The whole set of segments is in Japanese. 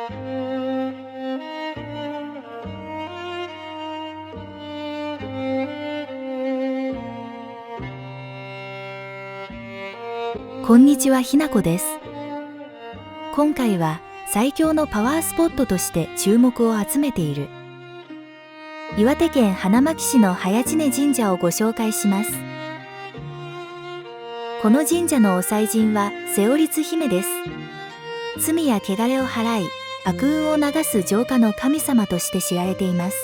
こんにちは、ひなこです。今回は最強のパワースポットとして注目を集めている岩手県花巻市の早知根神社をご紹介します。この神社のお祭神は瀬尾律姫です。罪や汚れを払い、悪運を流す浄化の神様として知られています。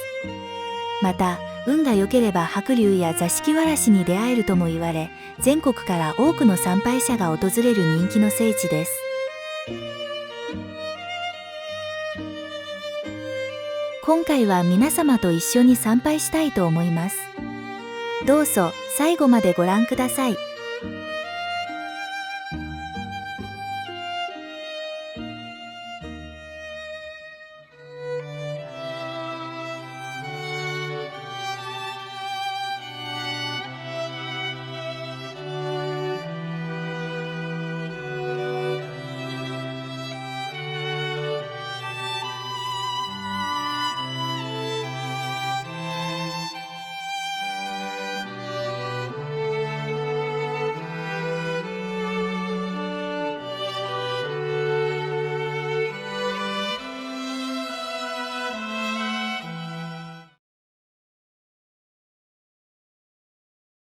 また、運が良ければ白龍や座敷わらしに出会えるとも言われ、全国から多くの参拝者が訪れる人気の聖地です。今回は皆様と一緒に参拝したいと思います。どうぞ最後までご覧ください。